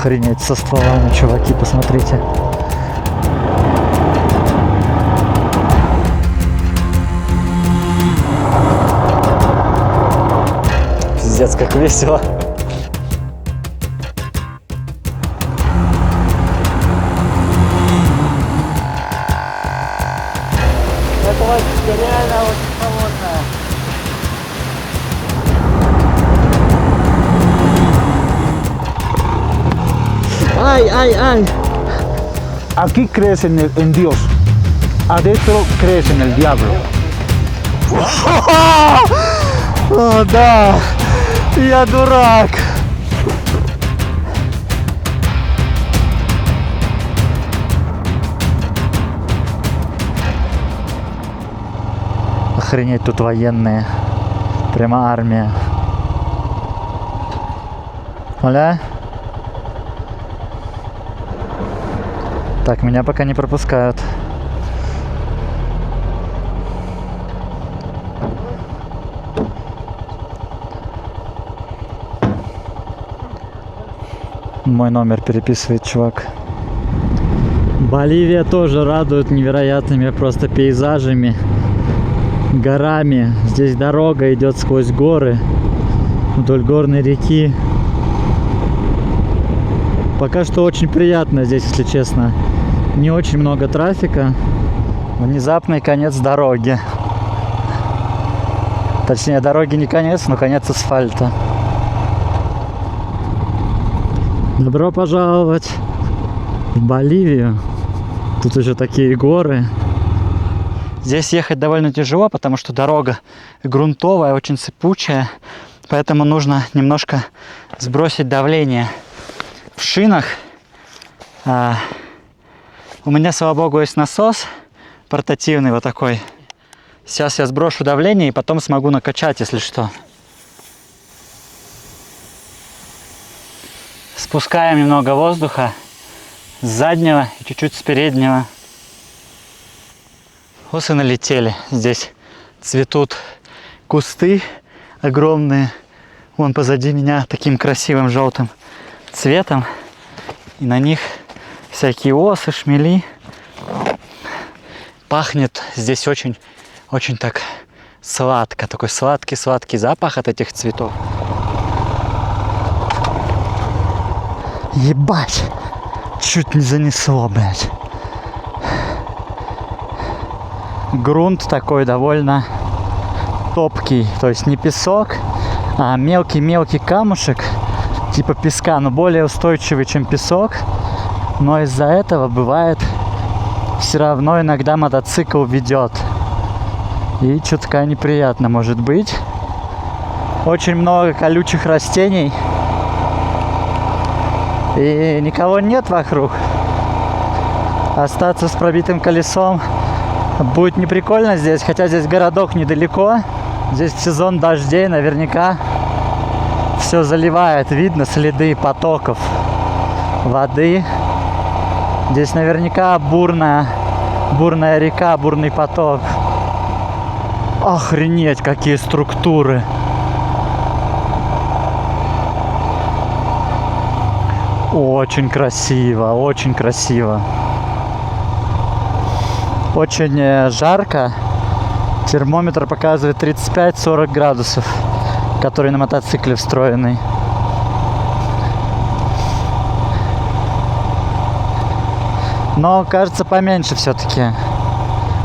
Охренеть, со стволами, чуваки, посмотрите. Пиздец, как весело. Это вообще реально очень холодно. Ay, ay, ay. Aquí crees en Dios, adentro crees en el diablo. О, да, я дурак. Охренеть, тут военные. Прямо армия. Оля? Так, меня пока не пропускают. Мой номер переписывает чувак. Боливия тоже радует невероятными просто пейзажами, горами. Здесь дорога идет сквозь горы, вдоль горной реки. Пока что очень приятно здесь, если честно. Не очень много трафика. Внезапный конец дороги. Точнее, дороги не конец, но конец асфальта. Добро пожаловать в Боливию. Тут уже такие горы. Здесь ехать довольно тяжело, потому что дорога грунтовая, очень сыпучая. Поэтому нужно немножко сбросить давление в шинах. У меня, слава богу, есть насос портативный вот такой. Сейчас я сброшу давление и потом смогу накачать, если что. Спускаем немного воздуха с заднего и чуть-чуть с переднего. Вот и налетели. Здесь цветут кусты огромные. Вон позади меня таким красивым желтым цветом. И на них всякие осы, шмели. Пахнет здесь очень так сладко. Такой сладкий запах от этих цветов. Ебать! Чуть не занесло, блядь. Грунт такой довольно топкий. То есть не песок, а мелкий камушек. Типа песка, но более устойчивый, чем песок. Но из-за этого бывает все равно иногда мотоцикл ведет. И чутка неприятно может быть. Очень много колючих растений. И никого нет вокруг. Остаться с пробитым колесом будет не прикольно здесь. Хотя здесь городок недалеко. Здесь в сезон дождей наверняка все заливает. Видно следы потоков воды. Здесь наверняка бурная река, бурный поток. Охренеть, какие структуры. Очень красиво, очень красиво. Очень жарко. Термометр показывает 35-40 градусов, который на мотоцикле встроенный. Но кажется поменьше все-таки.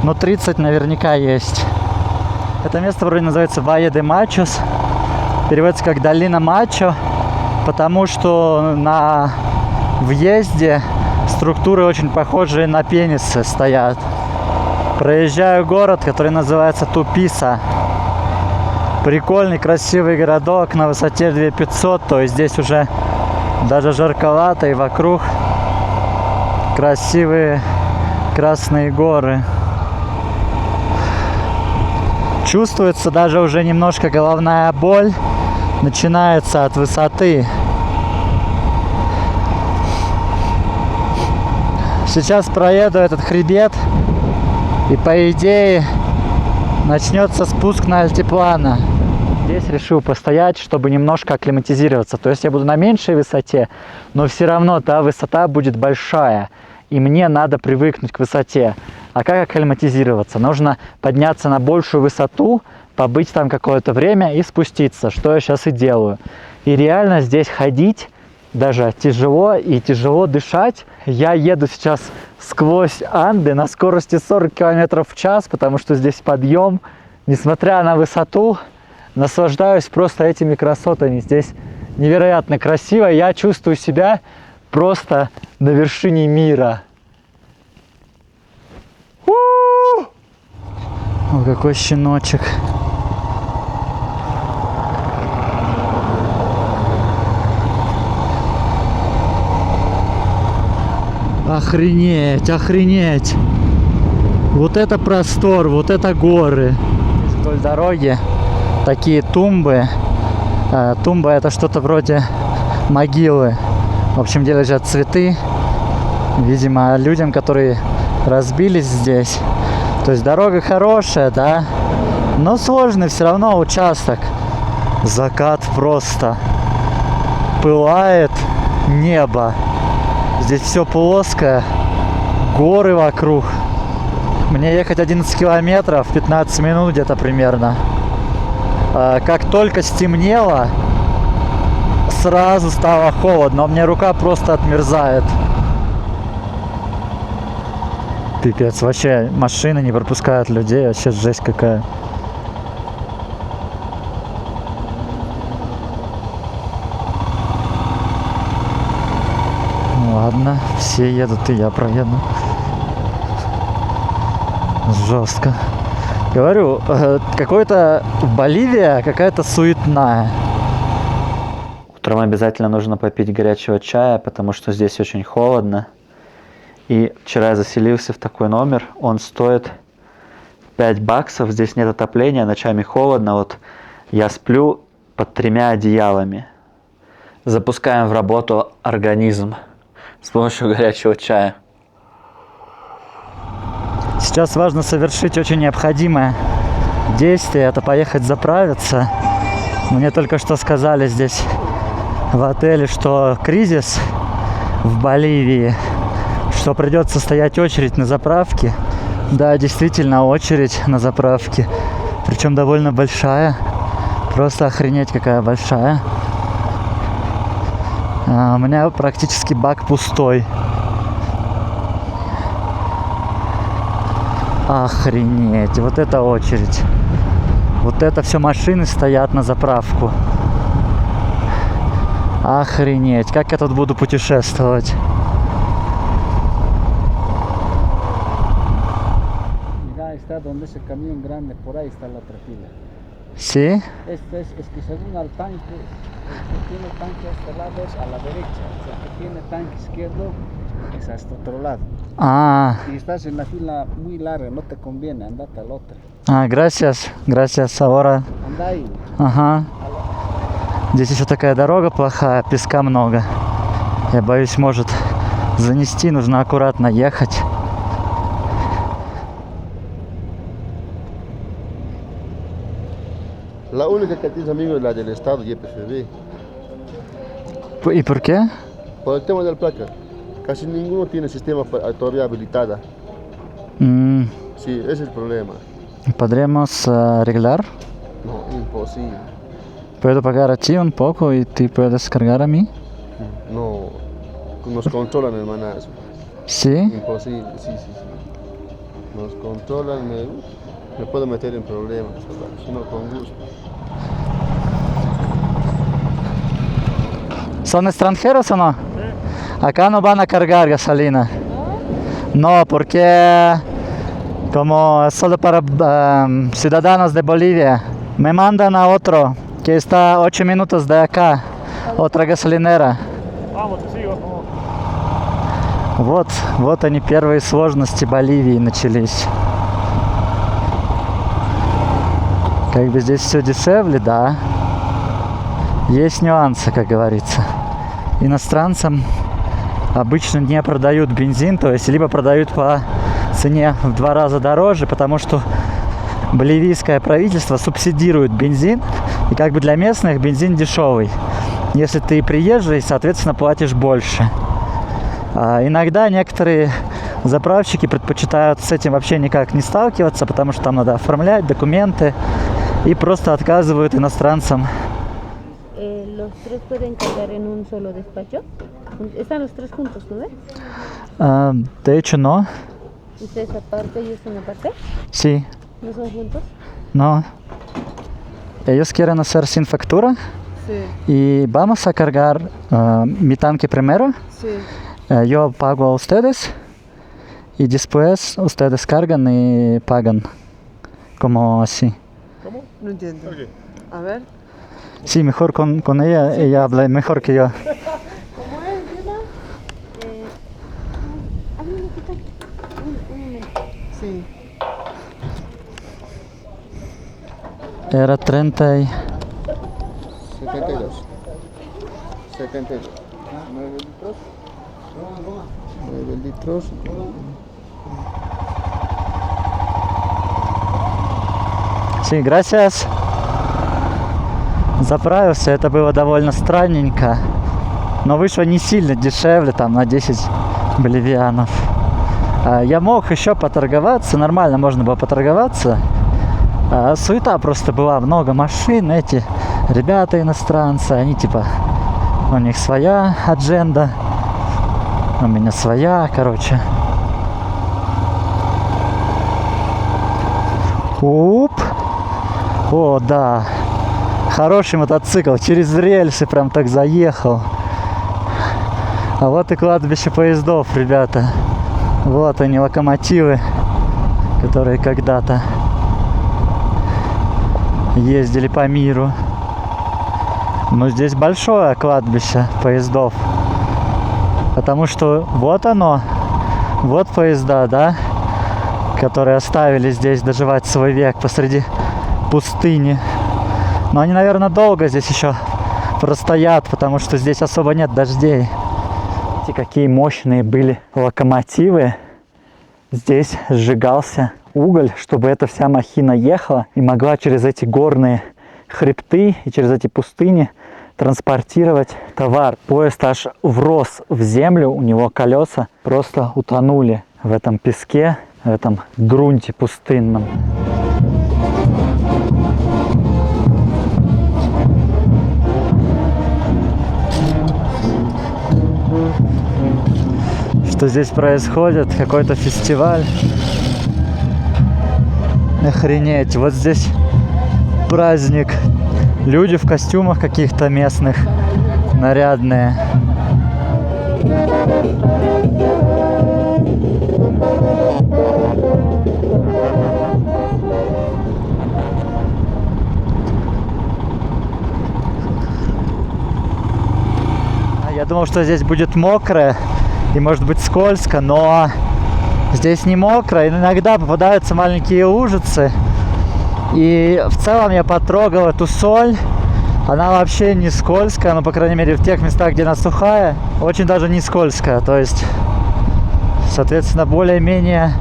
Но 30 наверняка есть. Это место вроде называется Вайе де Мачос. Переводится как Долина Мачо. Потому что на въезде структуры очень похожие на пенисы стоят. Проезжаю город, который называется Туписа. Прикольный, красивый городок на высоте 2500. То есть здесь уже даже жарковато, и вокруг красивые красные горы. Чувствуется даже уже немножко головная боль. Начинается от высоты. Сейчас проеду этот хребет, и по идее начнется спуск на альтиплано. здесь решил постоять, чтобы немножко акклиматизироваться. То есть я буду на меньшей высоте, но все равно та высота будет большая. И мне надо привыкнуть к высоте. А как акклиматизироваться? Нужно подняться на большую высоту, побыть там какое-то время и спуститься, что я сейчас и делаю. И реально здесь ходить даже тяжело и тяжело дышать. Я еду сейчас сквозь Анды на скорости 40 км в час, потому что здесь подъем. Несмотря на высоту, наслаждаюсь просто этими красотами. Здесь невероятно красиво. Я чувствую себя просто на вершине мира. О, какой щеночек. Охренеть, охренеть. Вот это простор, вот это горы. Здесь вдоль дороги такие тумбы. Тумба — это что-то вроде могилы. В общем, где лежат цветы. Видимо, людям, которые разбились здесь. То есть дорога хорошая, да, но сложный все равно участок. Закат просто. Пылает небо. Здесь все плоское. Горы вокруг. Мне ехать 11 километров, 15 минут где-то примерно. Как только стемнело, сразу стало холодно. Мне рука просто отмерзает. Пипец, вообще машины не пропускают людей, вообще жесть какая. Ладно, все едут, и я проеду. Жестко. Говорю, какой-то Боливия какая-то суетная. Утром обязательно нужно попить горячего чая, потому что здесь очень холодно. И вчера я заселился в такой номер, он стоит $5, здесь нет отопления, ночами холодно, вот я сплю под 3 одеялами. Запускаем в работу организм с помощью горячего чая. Сейчас важно совершить очень необходимое действие, это поехать заправиться. Мне только что сказали здесь в отеле, что кризис в Боливии, что придется стоять очередь на заправке. Да, действительно, очередь на заправке. Причем довольно большая. Просто охренеть какая большая. У меня практически бак пустой. Охренеть, вот это очередь. Вот это все машины стоят на заправку. Охренеть, как я тут буду путешествовать. Donde ese camión grande, por ahí está la otra fila. ¿Sí? Este es que según al tanque, el que tiene tanque a este lado es a la derecha, o sea, el que tiene tanque izquierdo es hasta otro lado. Ah, Si estás en la fila muy larga, no te conviene, andate al otro. gracias, gracias, ahora. Anda ahí. Ага. Здесь еще такая дорога плохая, песка много. Я боюсь, может занести, нужно аккуратно ехать. La única que tienes amigo es la del Estado, YPFB. ¿Y por qué? Por el tema del placa, casi ninguno tiene sistema todavía habilitada. Sí, ese es el problema. ¿Podremos arreglar? No, imposible. ¿Puedo pagar a ti un poco y tú puedes cargar a mí? No, nos controlan, hermanazo. ¿Sí? Imposible, sí. Nos controlan, me puedo meter en problemas, si no, con gusto. ¿Son extranjeros o no? Sí. Acá no van a cargar gasolina. No, porque como es solo para ciudadanos de Bolivia. Me mandan a otro que está 8 minutos de acá, otra gasolinera. Вот они, первые сложности Боливии начались. Как бы здесь все дешевле, да. Есть нюансы, как говорится. Иностранцам обычно не продают бензин, то есть либо продают по цене в 2 раза дороже, потому что боливийское правительство субсидирует бензин, И как бы для местных бензин дешевый. Если ты приезжий, соответственно, платишь больше. А иногда некоторые заправщики предпочитают с этим вообще никак не сталкиваться, потому что там надо оформлять документы, и просто отказывают иностранцам. Los tres pueden cargar en un solo despacho. Están los tres juntos, ¿no ves? De hecho, no. Ustedes aparte, ellos son aparte. Sí. ¿No son juntos? No. Ellos quieren hacer sin factura. Sí. Y vamos a cargar mi tanque primero. Sí. Yo pago a ustedes. Y después ustedes cargan y pagan. Como así. No entiendo. A ver. Sí, mejor con ella. Ella habla mejor que yo. ¿Cómo es, Diana? Un minutito. Un momento. Sí. Era 30 y... 72. 72. 9 litros. 9 litros. Sí, gracias. Заправился, это было довольно странненько, но вышло не сильно дешевле, там на 10 боливианов. Я мог еще поторговаться, нормально можно было поторговаться. Суета просто была, много машин, эти ребята иностранцы, они типа, у них своя адженда, у меня своя, короче. Уп! О, да. Хороший мотоцикл, через рельсы прям так заехал. А вот и кладбище поездов, ребята. Вот они, локомотивы, которые когда-то ездили по миру. Но здесь большое кладбище поездов. Потому что вот оно, вот поезда, да, которые оставили здесь доживать свой век посреди пустыни. Но они, наверное, долго здесь еще простоят, потому что здесь особо нет дождей. Видите, какие мощные были локомотивы. Здесь сжигался уголь, чтобы эта вся махина ехала и могла через эти горные хребты и через эти пустыни транспортировать товар. Поезд аж врос в землю, у него колеса просто утонули в этом песке, в этом грунте пустынном. Что здесь происходит? Какой-то фестиваль. Охренеть, вот здесь праздник. Люди в костюмах каких-то местных, нарядные. Я думал, что здесь будет мокро и может быть скользко, но здесь не мокро, иногда попадаются маленькие лужицы. И в целом я потрогал эту соль, она вообще не скользкая, но по крайней мере в тех местах, где она сухая, очень даже не скользкая. То есть, соответственно, более-менее,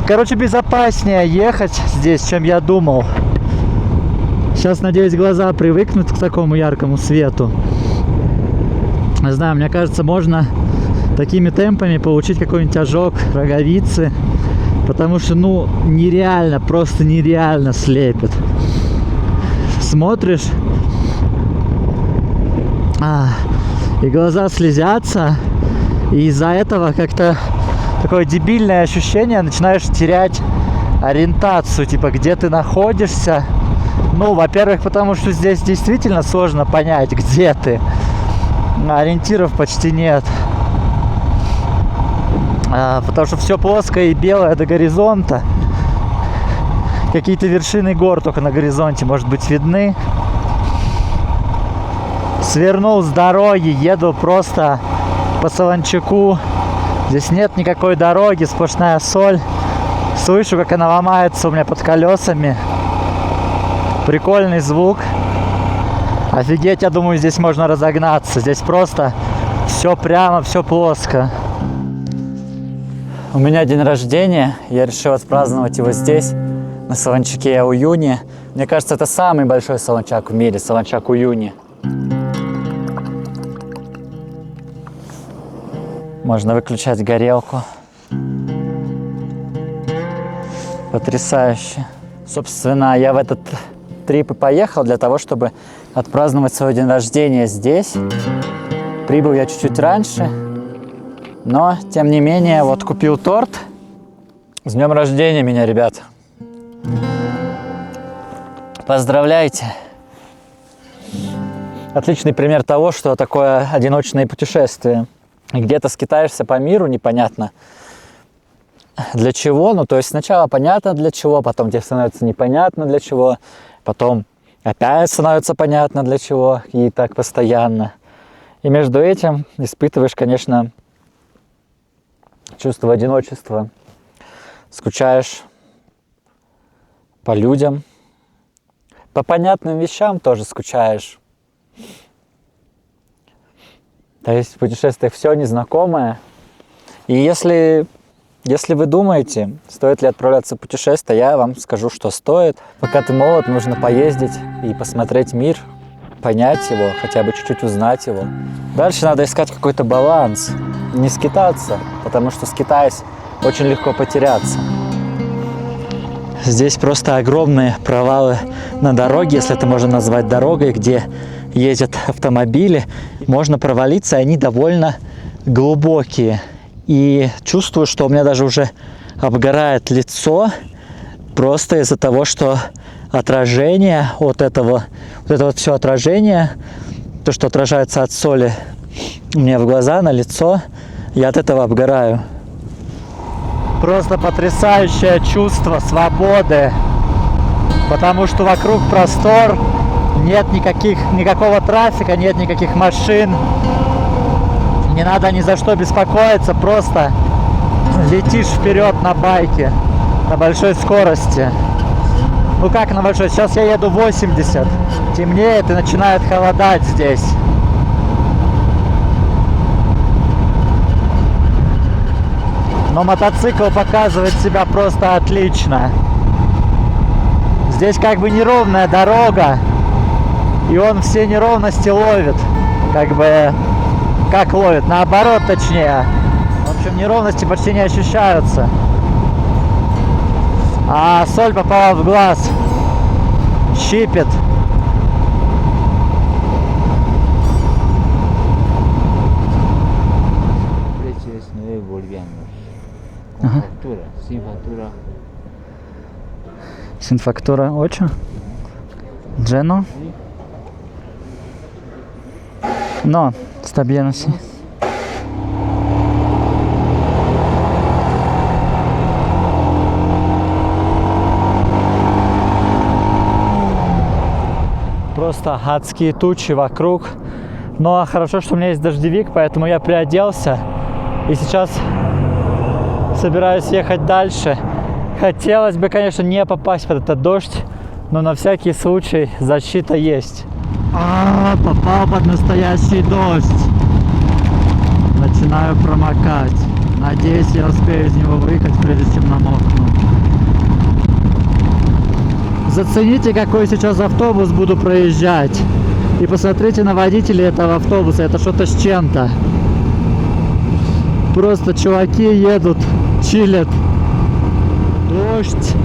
короче, безопаснее ехать здесь, чем я думал. Сейчас, надеюсь, глаза привыкнут к такому яркому свету. Не знаю, мне кажется, можно такими темпами получить какой-нибудь ожог роговицы, потому что, ну, нереально, просто нереально слепит. Смотришь, и глаза слезятся, и из-за этого как-то такое дебильное ощущение, начинаешь терять ориентацию, типа, где ты находишься. Ну, во-первых, потому что здесь действительно сложно понять, где ты. Ориентиров почти нет. Потому что все плоское и белое до горизонта. Какие-то вершины гор только на горизонте, может быть, видны. Свернул с дороги, еду просто по солончаку. Здесь нет никакой дороги, сплошная соль. Слышу, как она ломается у меня под колесами. Прикольный звук. Офигеть, я думаю, здесь можно разогнаться. Здесь просто все прямо, все плоско. У меня день рождения. Я решил отпраздновать его здесь, на солончаке Ауюни. Мне кажется, это самый большой солончак в мире, солончак Уюни. Можно выключать горелку. Потрясающе. Собственно, я в этот трип и поехал для того, чтобы отпраздновать свой день рождения здесь. Прибыл я чуть-чуть раньше, но, тем не менее, вот купил торт. С днем рождения меня, ребят. Поздравляйте. Отличный пример того, что такое одиночное путешествие. Где-то скитаешься по миру, непонятно для чего. Ну, то есть сначала понятно для чего, потом тебе становится непонятно для чего, потом опять становится понятно для чего, и так постоянно. И между этим испытываешь, конечно, чувство одиночества. Скучаешь по людям, по понятным вещам тоже скучаешь. То есть в путешествиях все незнакомое. И если вы думаете, стоит ли отправляться в путешествие, я вам скажу, что стоит. Пока ты молод, нужно поездить и посмотреть мир, понять его, хотя бы чуть-чуть узнать его. Дальше надо искать какой-то баланс, не скитаться, потому что скитаясь, очень легко потеряться. Здесь просто огромные провалы на дороге, если это можно назвать дорогой, где ездят автомобили. Можно провалиться, и они довольно глубокие. И чувствую, что у меня даже уже обгорает лицо, просто из-за того, что отражение вот это вот все отражение, то, что отражается от соли мне в глаза, на лицо, я от этого обгораю. Просто потрясающее чувство свободы, потому что вокруг простор, нет никакого трафика, нет никаких машин, не надо ни за что беспокоиться, просто летишь вперед на байке на большой скорости. Ну как на большой? Сейчас я еду 80, темнеет и начинает холодать здесь. Но мотоцикл показывает себя просто отлично. Здесь как бы неровная дорога, и он все неровности ловит. Как ловит? Наоборот, точнее. В общем, неровности почти не ощущаются. А соль попала в глаз. Щипет. Precio es 9 bolivianos. Con factura, sin factura. Синфактура 8. Джено. No, está bien así. Просто адские тучи вокруг. Но хорошо, что у меня есть дождевик, поэтому я приоделся. И сейчас собираюсь ехать дальше. Хотелось бы, конечно, не попасть под этот дождь, но на всякий случай защита есть. Попал под настоящий дождь. Начинаю промокать. Надеюсь, я успею из него выехать, прежде чем намокну. Зацените, какой сейчас автобус буду проезжать. И посмотрите на водителей этого автобуса. Это что-то с чем-то. Просто чуваки едут, чилят. Дождь.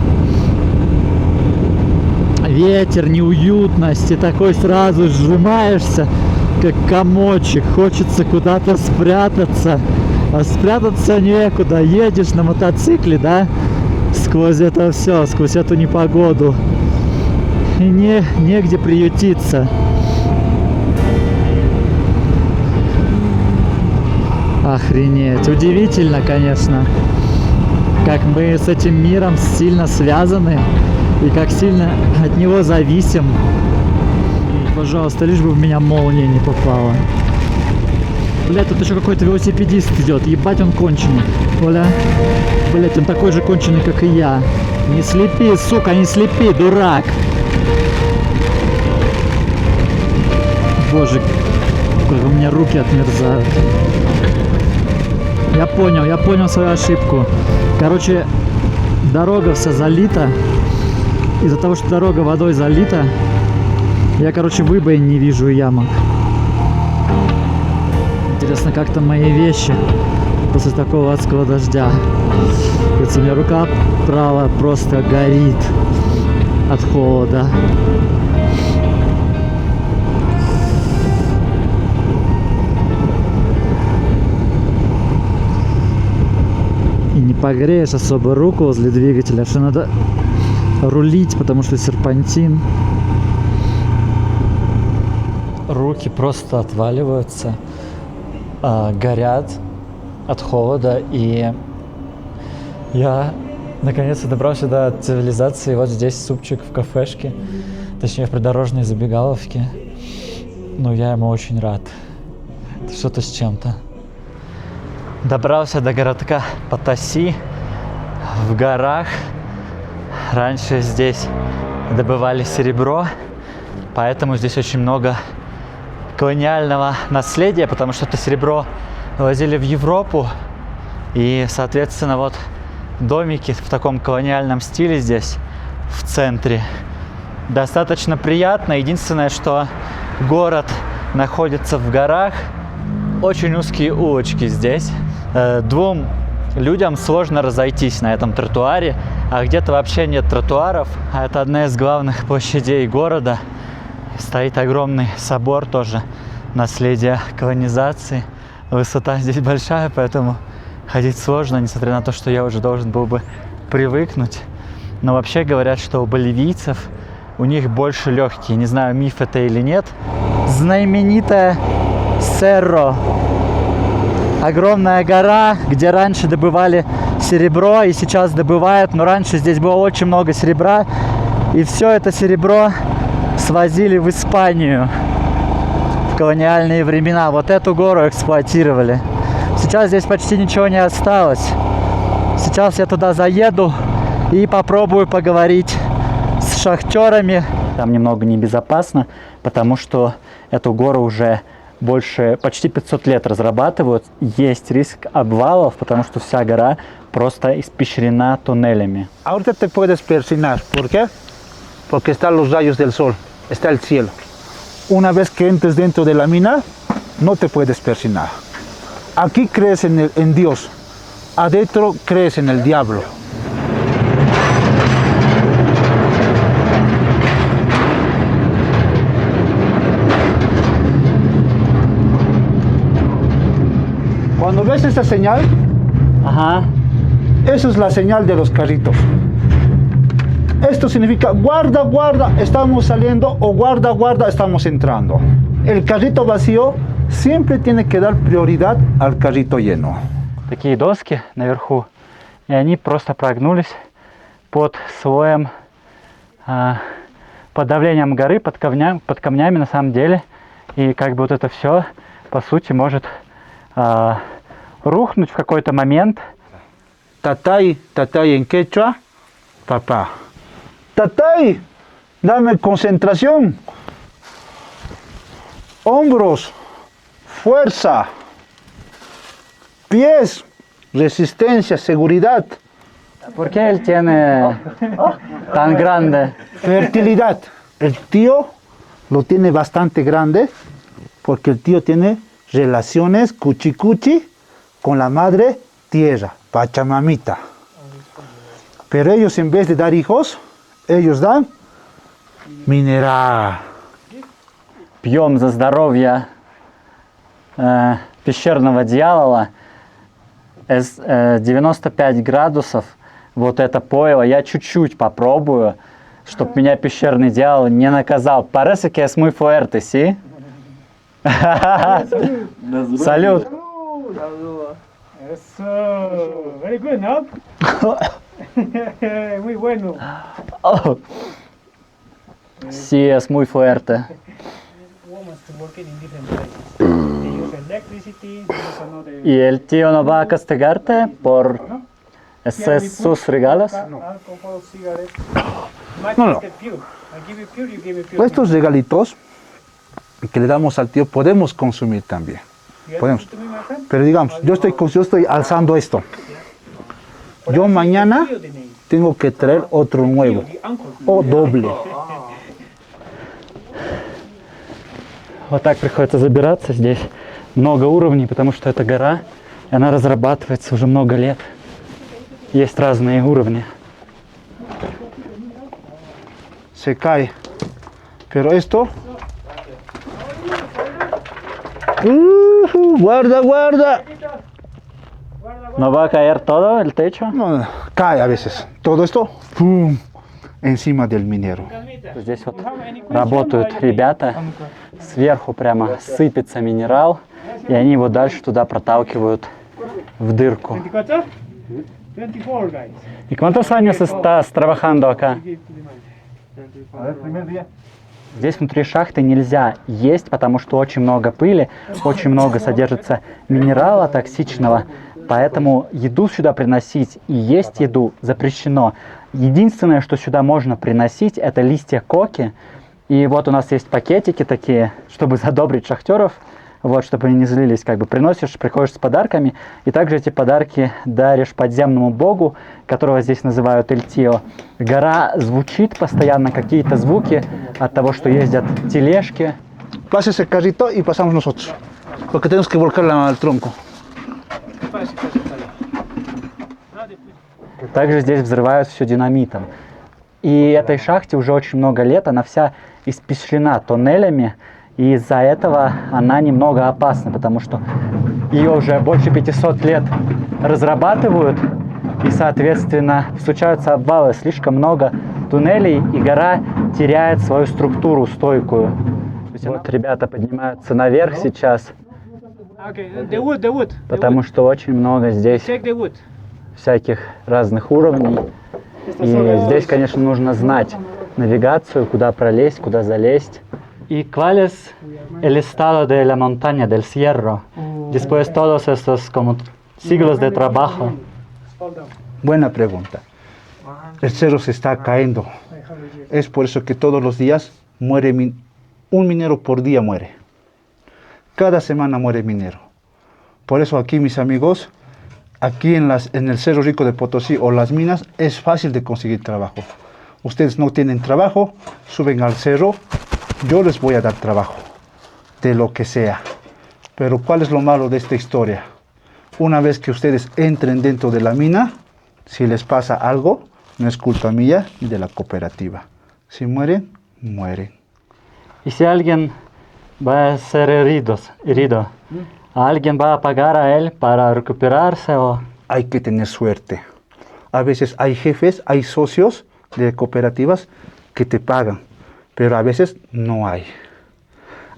Ветер, неуютность, и такой сразу сжимаешься, как комочек, хочется куда-то спрятаться, а спрятаться некуда, едешь на мотоцикле, да, сквозь это все, сквозь эту непогоду, и негде приютиться. Охренеть, удивительно, конечно, как мы с этим миром сильно связаны. И как сильно от него зависим. И, пожалуйста, лишь бы в меня молния не попала. Блять, тут еще какой-то велосипедист идет. Ебать, он конченый. Оля. Блять, он такой же конченый, как и я. Не слепи, сука, не слепи, дурак. Боже, как у меня руки отмерзают. Я понял свою ошибку. Короче, дорога вся залита. Из-за того, что дорога водой залита, я, короче, выбоин не вижу и ямок. Интересно, как там мои вещи после такого адского дождя. Кажется, у меня рука правая просто горит от холода. И не погреешь особо руку возле двигателя, что надо рулить, потому что серпантин. Руки просто отваливаются, горят от холода, и я наконец-то добрался до цивилизации. Вот здесь супчик в кафешке, точнее в придорожной забегаловке. Ну, я ему очень рад. Это что-то с чем-то. Добрался до городка Патаси в горах. Раньше здесь добывали серебро, поэтому здесь очень много колониального наследия, потому что это серебро возили в Европу. И, соответственно, вот домики в таком колониальном стиле здесь, в центре. Достаточно приятно. Единственное, что город находится в горах. Очень узкие улочки здесь. Двум людям сложно разойтись на этом тротуаре, а где-то вообще нет тротуаров. А это одна из главных площадей города. Стоит огромный собор, тоже наследие колонизации. Высота здесь большая, поэтому ходить сложно, несмотря на то, что я уже должен был бы привыкнуть. Но вообще говорят, что у боливийцев у них больше легкие. Не знаю, миф это или нет. Знаменитая Серро. Огромная гора, где раньше добывали серебро и сейчас добывают. Но раньше здесь было очень много серебра. И все это серебро свозили в Испанию в колониальные времена. Вот эту гору эксплуатировали. Сейчас здесь почти ничего не осталось. Сейчас я туда заеду и попробую поговорить с шахтерами. Там немного небезопасно, потому что эту гору уже почти 500 лет разрабатывают. Есть риск обвалов, потому что вся гора просто испещрена туннелями. Ahorita te puedes persignar. ¿Por qué? Porque están los rayos del sol, está el cielo. Una vez que entres dentro de la mina, no te puedes persignar. Aquí crees en Dios, adentro crees en el diablo. Cuando ves esa señal, Ага. esa es la señal de los carritos. Esto significa guarda, guarda, estamos saliendo, o guarda, guarda, estamos entrando. El carrito vacío siempre tiene que dar prioridad al carrito lleno. Такие доски наверху, и они просто прогнулись под слоем, под давлением горы, под камнями на самом деле. И как бы вот это все, по сути, может рухнуть в какой-то момент. Tatay, tatay en quechua, papá. Tatay, dame concentración. Hombros, fuerza. Pies, resistencia, seguridad. ¿Por qué él tiene tan grande? Fertilidad. El tío lo tiene bastante grande porque el tío tiene relaciones cuchi-cuchi con la madre tierra, Pachamamita. Pero ellos, en vez de dar hijos, ellos dan mineral. Пьем за здоровье пещерного дьявола. 95 градусов. Вот это пойло. Я чуть-чуть попробую, чтобы меня пещерный дьявол не наказал. Parece que es muy fuerte, ¿sí? Салют. Eso. Very good, ¿no? Muy bueno. Sí, es muy fuerte. Women to work in different places. They use electricity, they use another. ¿Y el tío no va a castigarte por sus regalos? Alcohol, cigarettes. No, no. Pure. I give you pure, you give me pure. Estos regalitos que le damos al tío podemos consumir también. You Podemos. listen to me, my friend? Pero digamos, yo estoy alzando esto. Yo mañana tengo que traer otro nuevo o doble. Вот так приходится забираться здесь. Много уровней, потому что это гора, и она разрабатывается уже много лет. Есть разные уровни. Se cae. Pero esto... guarda, guarda. ¿No va a caer todo el techo? No, cae a veces. Todo esto, ¡pum!, encima del minero. Здесь вот работают ребята, сверху прямо сыпется минерал, и они его дальше туда проталкивают в дырку. ¿Y cuántos años estás trabajando acá? Здесь внутри шахты нельзя есть, потому что очень много пыли, очень много содержится минерала токсичного, поэтому еду сюда приносить и есть еду запрещено. Единственное, что сюда можно приносить, это листья коки. И вот у нас есть пакетики такие, чтобы задобрить шахтеров, вот, чтобы они не злились, как бы приносишь, приходишь с подарками, и также эти подарки даришь подземному богу, которого здесь называют Эль-Тио. Гора звучит постоянно, какие-то звуки от того, что ездят тележки. Pasa ese carrito y pasamos nosotros, porque tenemos que volcar al tronco. Также здесь взрывают все динамитом. И этой шахте уже очень много лет, она вся испещрена тоннелями, и из-за этого она немного опасна, потому что ее уже больше 500 лет разрабатывают, и, соответственно, случаются обвалы, слишком много туннелей, и гора теряет свою структуру стойкую. То есть вот ребята поднимаются наверх сейчас, потому что очень много здесь всяких разных уровней. И здесь, конечно, нужно знать навигацию, куда пролезть, куда залезть. ¿Y cuál es el estado de la montaña, del Cierro, después de todos estos como siglos de trabajo? Buena pregunta. El cerro se está cayendo. Es por eso que todos los días muere un minero por día muere. Cada semana muere minero. Por eso aquí, mis amigos, aquí en el Cerro Rico de Potosí o las minas es fácil de conseguir trabajo. Ustedes no tienen trabajo, suben al cerro, yo les voy a dar trabajo, de lo que sea. Pero ¿cuál es lo malo de esta historia? Una vez que ustedes entren dentro de la mina, si les pasa algo, no es culpa mía ni de la cooperativa. Si mueren, mueren. ¿Y si alguien va a ser herido, alguien va a pagar a él para recuperarse o...? Hay que tener suerte. A veces hay jefes, hay socios de cooperativas que te pagan, pero a veces no hay.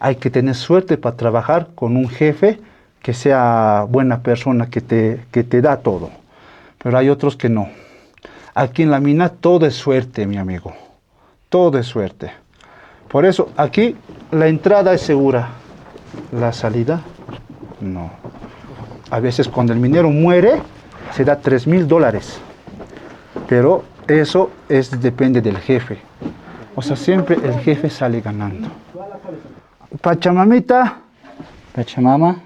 Hay que tener suerte para trabajar con un jefe que sea buena persona, que te da todo. Pero hay otros que no. Aquí en la mina todo es suerte, mi amigo. Todo es suerte. Por eso aquí la entrada es segura. La salida, no. A veces cuando el minero muere, se da $3,000. Pero eso depende del jefe. O sea, siempre el jefe sale ganando. Pachamamita Pachamama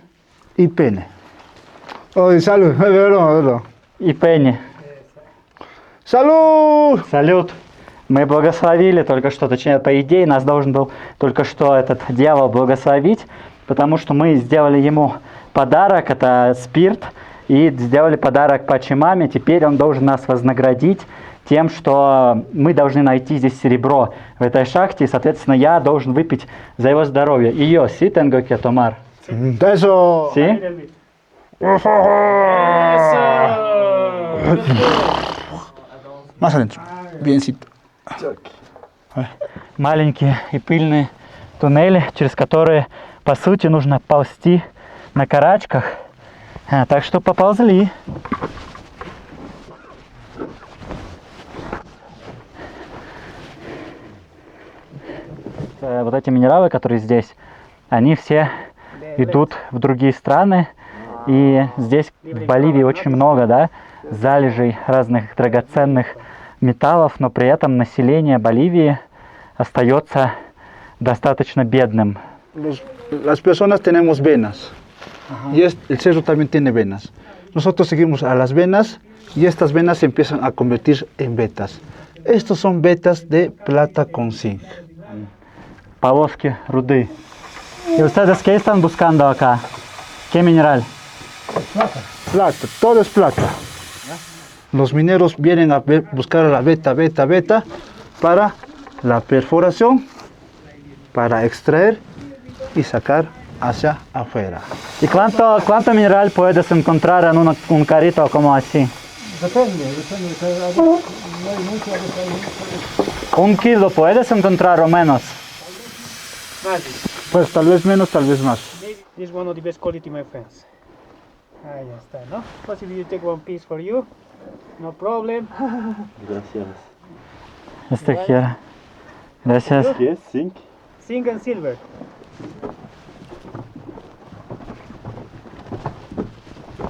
y pene. Oh, salud. и Пенни. ¡Salud! Салют! Мы благословили только что, точнее, по идее, нас должен был только что этот дьявол благословить, потому что мы сделали ему подарок, это спирт, и сделали подарок Пачамаме. Теперь он должен нас вознаградить тем, что мы должны найти здесь серебро в этой шахте, и, соответственно, я должен выпить за его здоровье. И yo, sí tengo que tomar. Eso. ¿Sí? Más adentro. Biencito. Маленькие и пыльные туннели, через которые, по сути, нужно ползти на карачках. Так что поползли. Вот эти минералы, которые здесь, они все идут в другие страны. И здесь, в Боливии, очень много, да, залежей разных драгоценных металлов, но при этом население Боливии остается достаточно бедным. Las personas tenemos venas. Y el cerro también tiene venas. nosotros seguimos a las venas y estas venas se empiezan a convertir en vetas. Estos son vetas de plata con zinc. Полоски руды. ¿Y ustedes qué están buscando acá? ¿Qué mineral? Plata, todo es plata. Los mineros vienen a buscar la beta para la perforación, para extraer y sacar hacia afuera. ¿Y cuánto mineral puedes encontrar en un carrito como así? Depende. No hay mucho, ¿Un kilo puedes encontrar o menos? Pues tal vez menos, tal vez más. This is one of the best quality, my friends. Ahí está, ¿no? Possibly you take one piece for you. No problem. Este quiere. Gracias. Zinc and silver.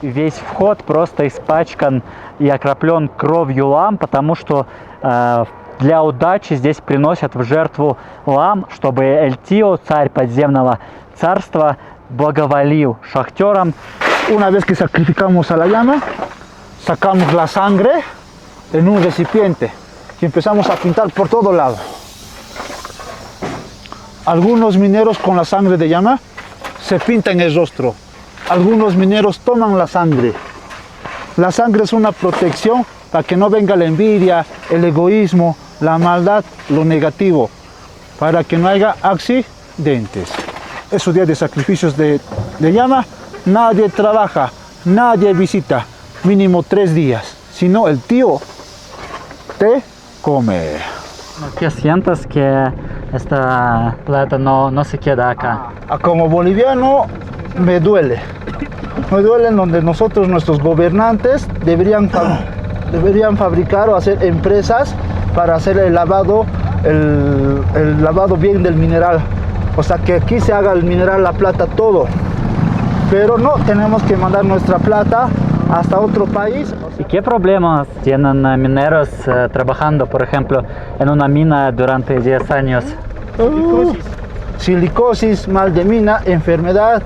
Весь вход просто испачкан и окроплен кровью лам, потому что для удачи здесь приносят в жертву лам, чтобы Эльтио, царь подземного царства, благоволил шахтерам. Una vez que sacrificamos a la llama, sacamos la sangre en un recipiente y empezamos a pintar por todo lado. Algunos mineros con la sangre de llama se pintan el rostro. Algunos mineros toman la sangre. La sangre es una protección para que no venga la envidia, el egoísmo, la maldad, lo negativo, para que no haya accidentes. Esos días de sacrificios de llama, nadie trabaja, nadie visita, mínimo 3 días, si no el tío te come. ¿Qué sientes que esta plata no se queda acá? Como boliviano me duele. Me duele en donde nosotros, nuestros gobernantes, deberían fabricar o hacer empresas para hacer el lavado bien del mineral. O sea, que aquí se haga el mineral, la plata, todo. Pero no, tenemos que mandar nuestra plata hasta otro país. ¿Y qué problemas tienen mineros trabajando, por ejemplo, en una mina durante 10 años? Silicosis, mal de mina, enfermedad.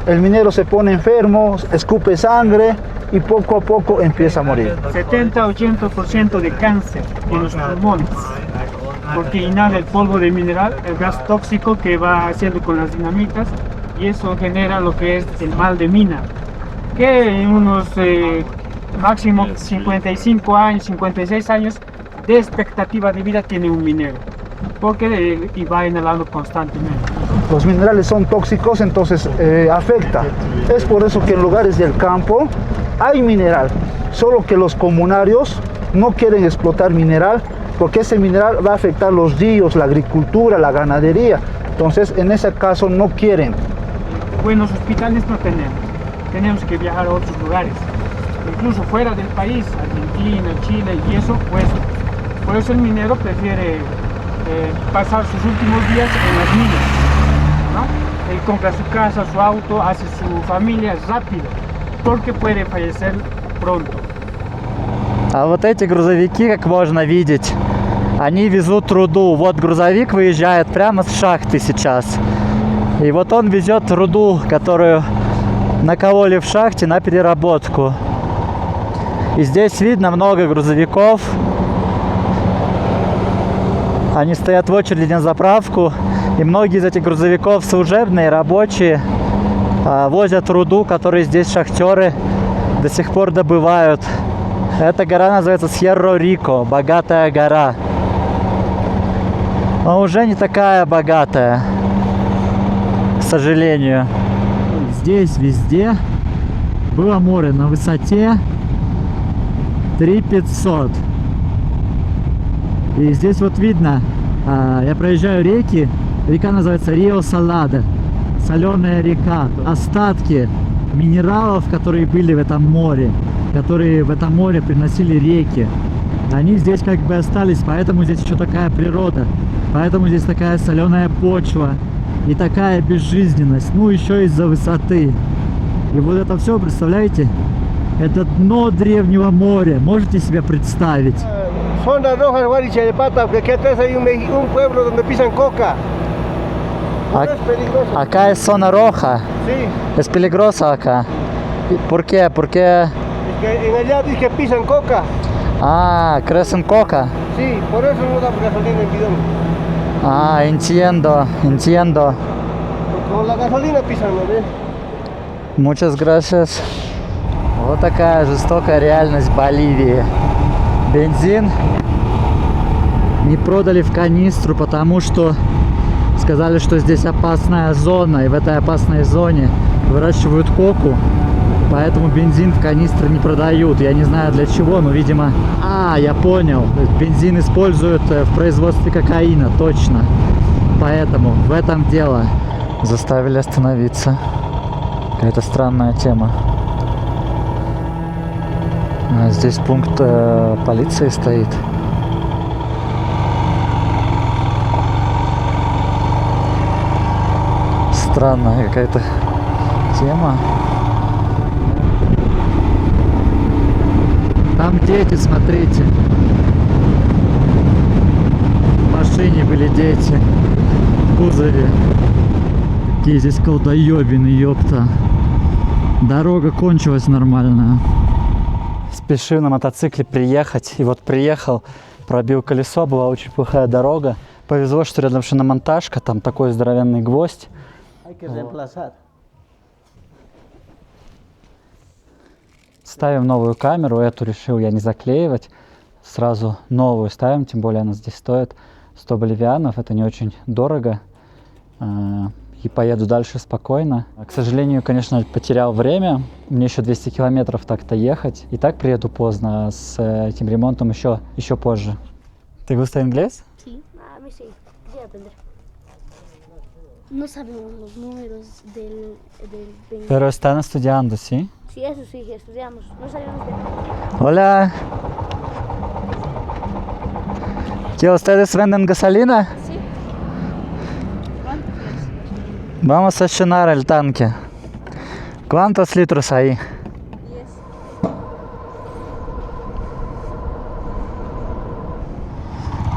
El minero se pone enfermo, escupe sangre y poco a poco empieza a morir. 70-80% de cáncer en los pulmones, porque inhala el polvo de mineral, el gas tóxico que va haciendo con las dinamitas, y eso genera lo que es el mal de mina, que en unos máximo 55 años, 56 años de expectativa de vida tiene un minero, porque y va inhalando constantemente. Los minerales son tóxicos, entonces afecta. Es por eso que en lugares del campo hay mineral, solo que los comunarios no quieren explotar mineral, porque ese mineral va a afectar los ríos, la agricultura, la ganadería. Entonces, en ese caso no quieren. Buenos hospitales no tenemos que viajar a otros lugares, incluso fuera del país, Argentina, Chile y eso, pues por eso el minero prefiere pasar sus últimos días en las minas, ¿no? Él compra su casa, su auto, hace su familia rápido, porque puede fallecer pronto. А вот эти грузовики, как можно видеть, они везут руду. Вот грузовик выезжает прямо с шахты сейчас. И вот он везет руду, которую накололи в шахте, на переработку. И здесь видно много грузовиков. Они стоят в очереди на заправку. И многие из этих грузовиков служебные, рабочие, возят руду, которую здесь шахтеры до сих пор добывают. Эта гора называется Сьерро-Рико, богатая гора. Но уже не такая богатая, к сожалению. Здесь везде было море на высоте 3500. И здесь вот видно, я проезжаю реки, река называется Рио Салада, соленая река. Остатки минералов, которые были в этом море, которые в этом море приносили реки, они здесь как бы остались, поэтому здесь еще такая природа, поэтому здесь такая соленая почва и такая безжизненность, ну еще из-за высоты. И вот это все, представляете, это дно древнего моря, можете себе представить? Zona roja, Guaricha de Pata, porque aquí atrás hay un pueblo donde pisan coca. Es peligroso. Acá es zona roja, Sí. es peligroso acá. ¿Por qué? Porque... Es que en allá dice que pisan coca. Ah, crecen coca. Sí, por eso no da gasolina en bidón. Ah, entiendo, entiendo. Porque con la gasolina pisan, ¿no ves? Muchas gracias. Вот такая жестокая реальность Боливии. Бензин не продали в канистру, потому что сказали, что здесь опасная зона, и в этой опасной зоне выращивают коку, поэтому бензин в канистры не продают. Я не знаю для чего, но, видимо... А, я понял. Бензин используют в производстве кокаина, точно. Поэтому в этом дело. Заставили остановиться. Какая-то странная тема. А здесь пункт полиции стоит. Странная какая-то тема. Там дети, смотрите. В машине были дети. В кузове. Какие здесь колдоебины, ёпта. Дорога кончилась нормальная. Спешил на мотоцикле приехать. И вот приехал, пробил колесо, была очень плохая дорога. Повезло, что рядом шиномонтажка, там такой здоровенный гвоздь. Hay que reemplazar. Ставим новую камеру, эту решил я не заклеивать. Сразу новую ставим, тем более она здесь стоит 100 боливианов, это не очень дорого. И поеду дальше спокойно. К сожалению, конечно, потерял время. Мне еще 200 километров так-то ехать. И так приеду поздно, с этим ремонтом еще позже. ¿Te gusta inglés? Sí, a mí sí, quisiera aprender. No sabemos los números del Pero están estudiando, ¿sí? Sí, eso sí, estudiamos. No sabemos de... Hola. ¿Qué, ustedes venden gasolina? Sí. ¿Cuántos es? Vamos a llenar el tanque. ¿Cuántos litros ahí? 10.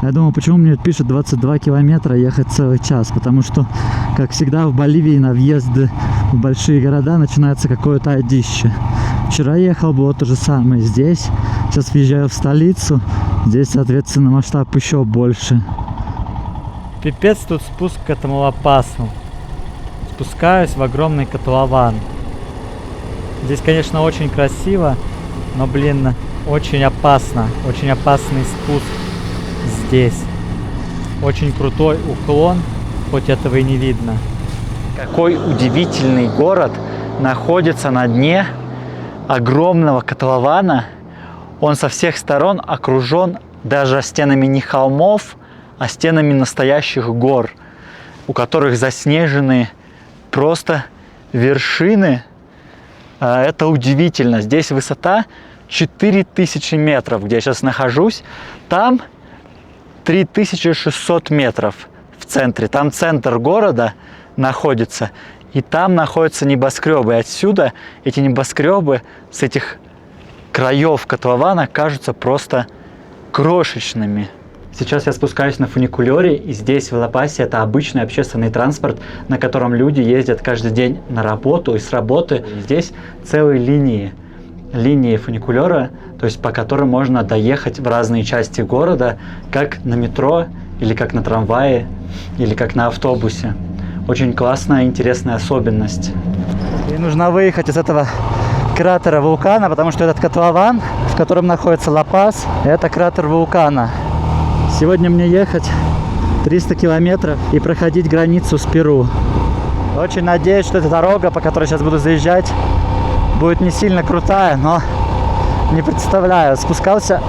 Я думал, почему мне пишет 22 километра ехать целый час, потому что, как всегда в Боливии, на въезды в большие города начинается какое-то одище. Вчера ехал, было то же самое здесь, сейчас въезжаю в столицу, здесь, соответственно, масштаб еще больше. Пипец тут спуск к этому Ла-Пасу. Спускаюсь в огромный котлован. Здесь, конечно, очень красиво, но, блин, очень опасно, очень опасный спуск. Здесь очень крутой уклон, хоть этого и не видно. Какой удивительный город находится на дне огромного котлована. Он со всех сторон окружен даже стенами не холмов, а стенами настоящих гор, у которых заснежены просто вершины. Это удивительно. Здесь высота 4000 метров, где я сейчас нахожусь. Там 3600 метров в центре. Там центр города находится. И там находятся небоскребы. И отсюда эти небоскребы с этих краев котлована кажутся просто крошечными. Сейчас я спускаюсь на фуникулере. И здесь, в Ла-Пасе, это обычный общественный транспорт, на котором люди ездят каждый день на работу и с работы. И здесь целые линии фуникулера, то есть по которым можно доехать в разные части города, как на метро, или как на трамвае, или как на автобусе. Очень классная, интересная особенность. И нужно выехать из этого кратера вулкана, потому что этот котлован, в котором находится Ла-Пас, это кратер вулкана. Сегодня мне ехать 300 километров и проходить границу с Перу. Очень надеюсь, что эта дорога, по которой сейчас буду заезжать, будет не сильно крутая, но не представляю. Спускался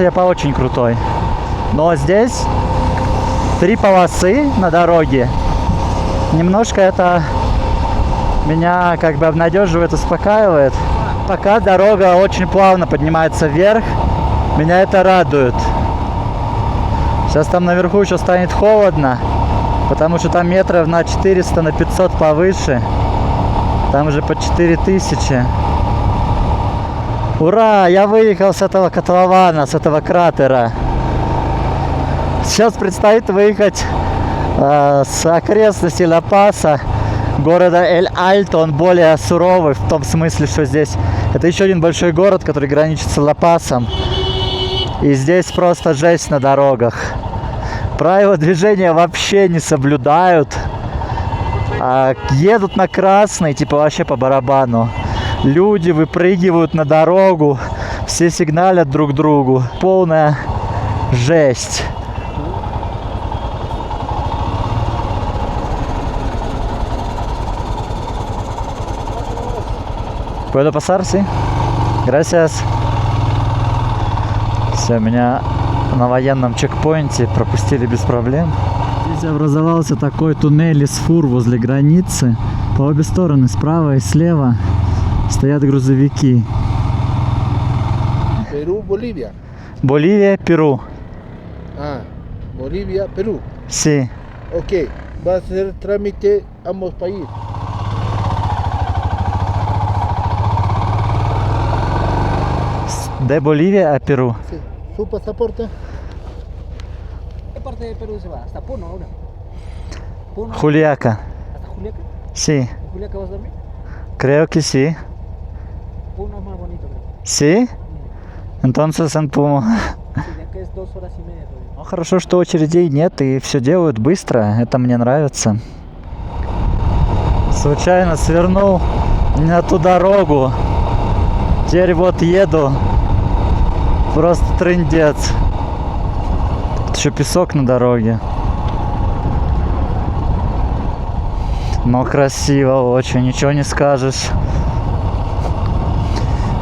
я по очень крутой. Но здесь 3 полосы на дороге. Немножко это меня как бы обнадеживает, успокаивает. Пока дорога очень плавно поднимается вверх, меня это радует. Сейчас там наверху еще станет холодно, потому что там метров на 400, на 500 повыше. Там уже по 4000. Ура! Я выехал с этого котлована, с этого кратера. Сейчас предстоит выехать с окрестностей Ла-Паса города Эль-Альто, он более суровый в том смысле, что здесь это еще один большой город, который граничит с Ла-Пасом. И здесь просто жесть на дорогах. Правила движения вообще не соблюдают. А едут на красный, типа вообще по барабану. Люди выпрыгивают на дорогу, все сигналят друг другу. Полная жесть. ¿Puedo pasar? Sí. Gracias. Все, меня на военном чекпоинте пропустили без проблем. Здесь образовался такой туннель из фур возле границы. По обе стороны, справа и слева, стоят грузовики. Perú, Bolivia. Боливия, Перу. Ah, Bolivia, Perú. Sí. Ok, va a ser trámite ambos países. De Bolivia a Perú. Sí. ¿Su pasaporte? ¿Qué parte de Perú se va? ¿Hasta Puno ahora? ¿Puno? Juliaca. ¿Hasta Juliaca? Sí. ¿En Juliaca vas a dormir? Creo que sí. Puno es más bonito, creo. Sí? Entonces en Puno. Sí, de acá es 2 horas y media todavía. Ну, хорошо, что очередей нет и все делают быстро. Это мне нравится. Случайно свернул не на ту дорогу. Теперь вот еду. Просто трындец. Тут еще песок на дороге. Но красиво очень, ничего не скажешь.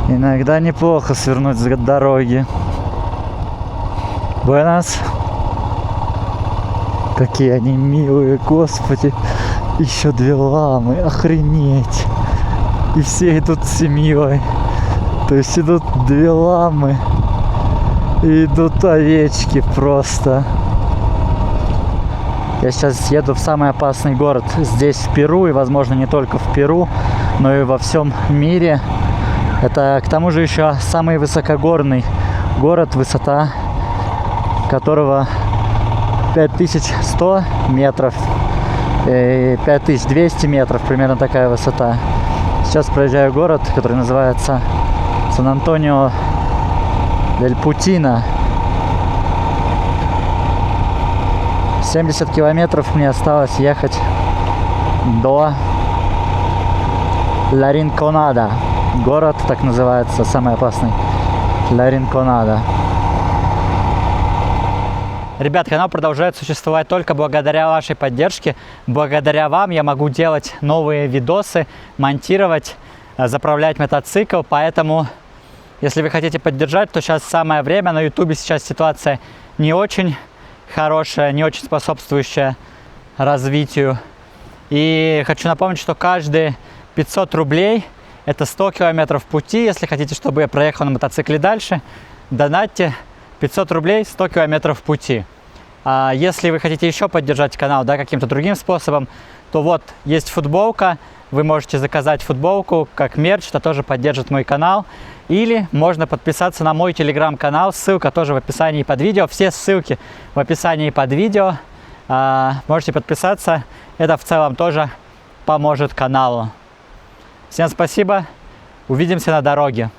Иногда неплохо свернуть с дороги. Буэнос. Какие они милые, господи. Еще 2 ламы, охренеть. И все идут с семьей. То есть идут 2 ламы. И идут овечки просто. Я сейчас еду в самый опасный город здесь, в Перу. И, возможно, не только в Перу, но и во всем мире. Это, к тому же, еще самый высокогорный город, высота которого 5100 метров, 5200 метров, примерно такая высота. Сейчас проезжаю город, который называется Сан-Антонио-дель-Путино. 70 километров мне осталось ехать до Ла-Ринконада. Город так называется, самый опасный. Ла-Ринконада. Ребят, канал продолжает существовать только благодаря вашей поддержке. Благодаря вам я могу делать новые видосы, монтировать, заправлять мотоцикл. Поэтому, если вы хотите поддержать, то сейчас самое время. На YouTube сейчас ситуация не очень хорошая, не очень способствующая развитию. И хочу напомнить, что каждые 500 рублей – это 100 километров пути. Если хотите, чтобы я проехал на мотоцикле дальше, донатьте 500 рублей, 100 километров пути. А если вы хотите еще поддержать канал, да, каким-то другим способом, то вот есть футболка. Вы можете заказать футболку как мерч, это тоже поддержит мой канал. Или можно подписаться на мой телеграм-канал, ссылка тоже в описании под видео. Все ссылки в описании под видео. Можете подписаться, это в целом тоже поможет каналу. Всем спасибо, увидимся на дороге.